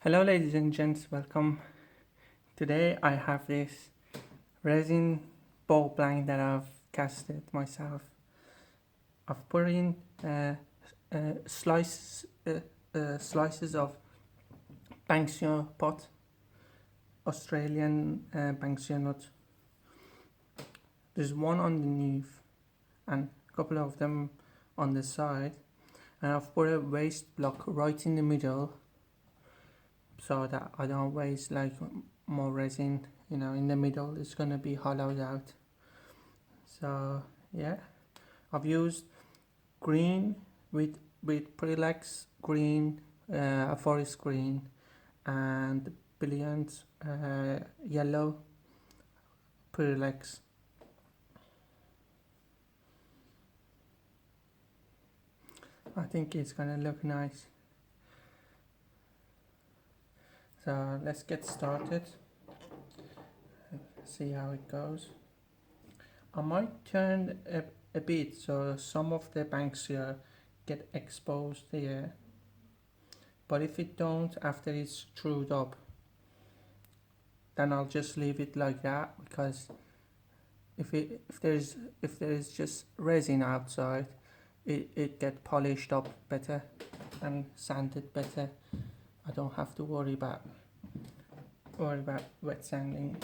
Hello, ladies and gents, welcome. Today I have this resin ball blank that I've casted myself. I've put in slices of Banksia pot, Australian Banksia nut. There's one underneath and a couple of them on the side, and I've put a waste block right in the middle so that I don't waste like more resin. In the middle it's gonna be hollowed out. So yeah, I've used green with Prelex green, a forest green, and brilliant yellow Prelex. I think it's gonna look nice. So let's get started. See how it goes. I might turn a bit so some of the banks here get exposed here, but if it don't after it's screwed up, then I'll just leave it like that, because if there's just resin outside, it get polished up better and sanded better. I don't have to worry about wet sanding.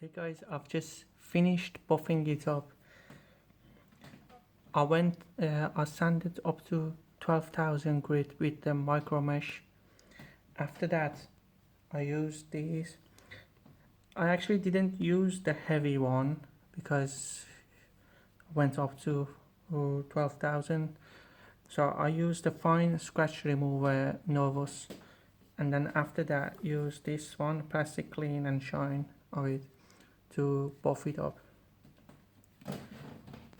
Okay guys, I've just finished buffing it up. I sanded up to 12,000 grit with the micro mesh. After that, I used these. I actually didn't use the heavy one because it went up to 12,000. So I used the fine scratch remover Novus, and then after that use this one, plastic clean and shine of it, to buff it up.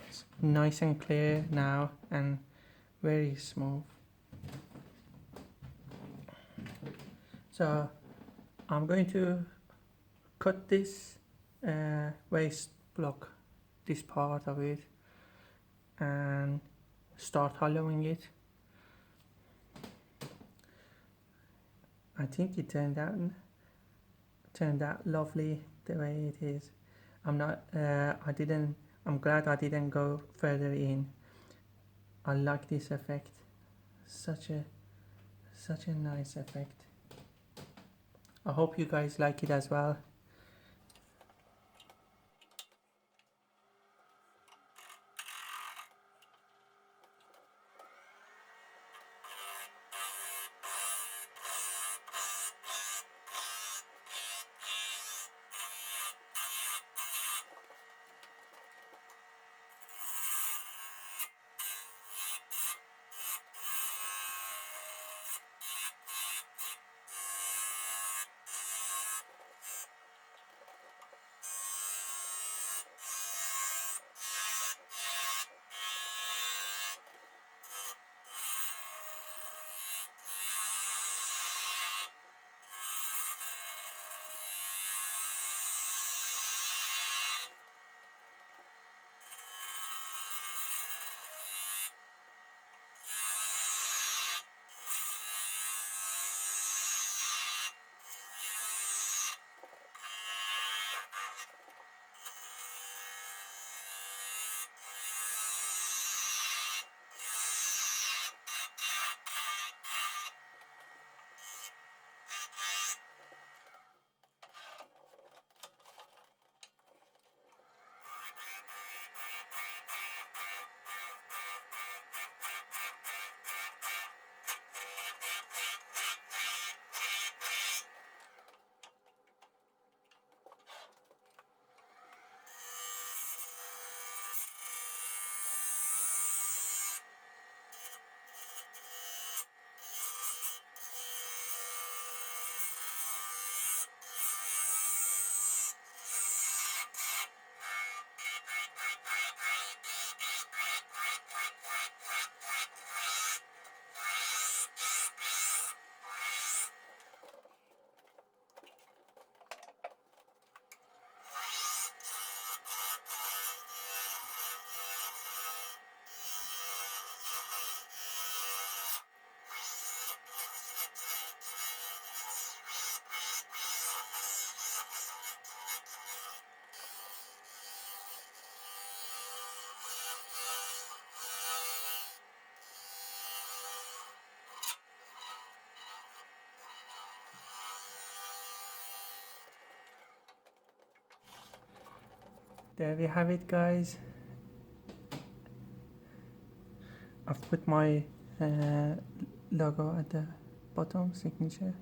It's nice and clear now and very smooth. So I'm going to cut this waste block, this part of it, and start hollowing it. I think it turned out lovely the way it is. I'm glad I didn't go further in. I like this effect. Such a nice effect. I hope you guys like it as well. There we have it, guys. I've put my logo at the bottom, signature,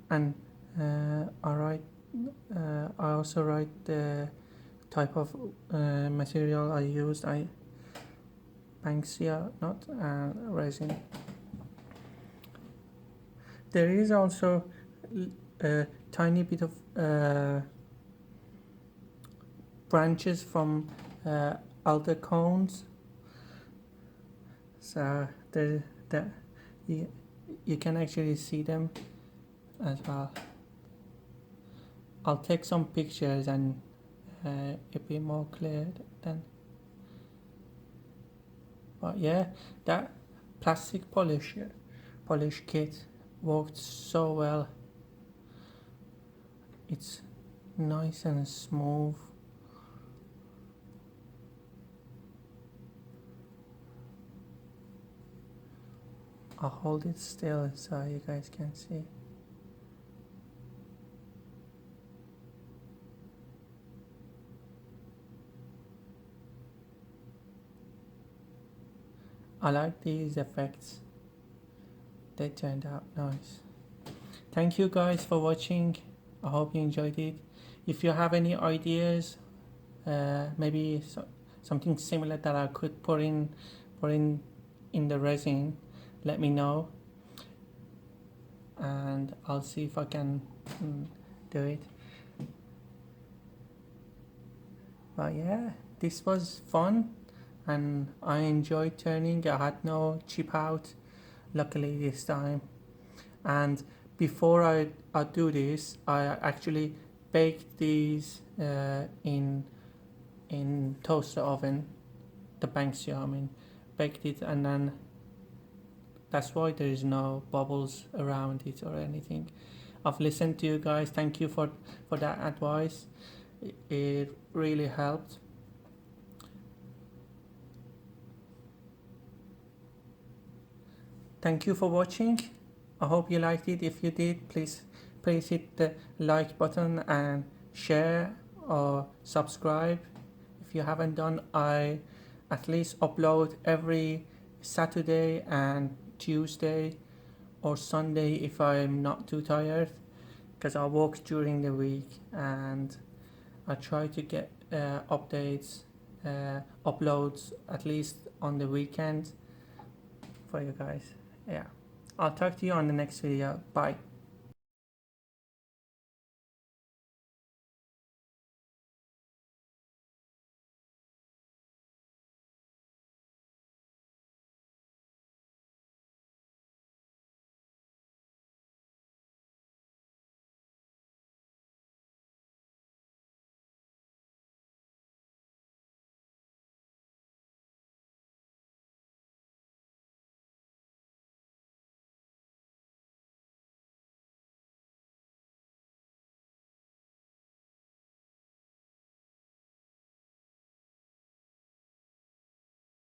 and I also write the type of material I used. Banksia, not resin. There is also a tiny bit of branches from alder cones, so you can actually see them as well. I'll take some pictures and it'll be more clear then. But yeah, that plastic polish kit worked so well. It's nice and smooth. I'll hold it still so you guys can see. I like these effects, they turned out nice. Thank you guys for watching. I hope you enjoyed it. If you have any ideas, maybe something similar that I could put in the resin, let me know, and I'll see if I can do it. But yeah, this was fun and I enjoyed turning. I had no chip out, luckily this time. And before I do this, I actually baked these in toaster oven, the Banksia, I mean, baked it, and then that's why there is no bubbles around it or anything. I've listened to you guys. Thank you for that advice. It really helped. Thank you for watching. I hope you liked it. If you did, please hit the like button and share or subscribe. If you haven't done, I at least upload every Saturday and Tuesday or Sunday if I'm not too tired, because I work during the week, and I try to get updates, uploads at least on the weekend for you guys. Yeah, I'll talk to you on the next video. Bye.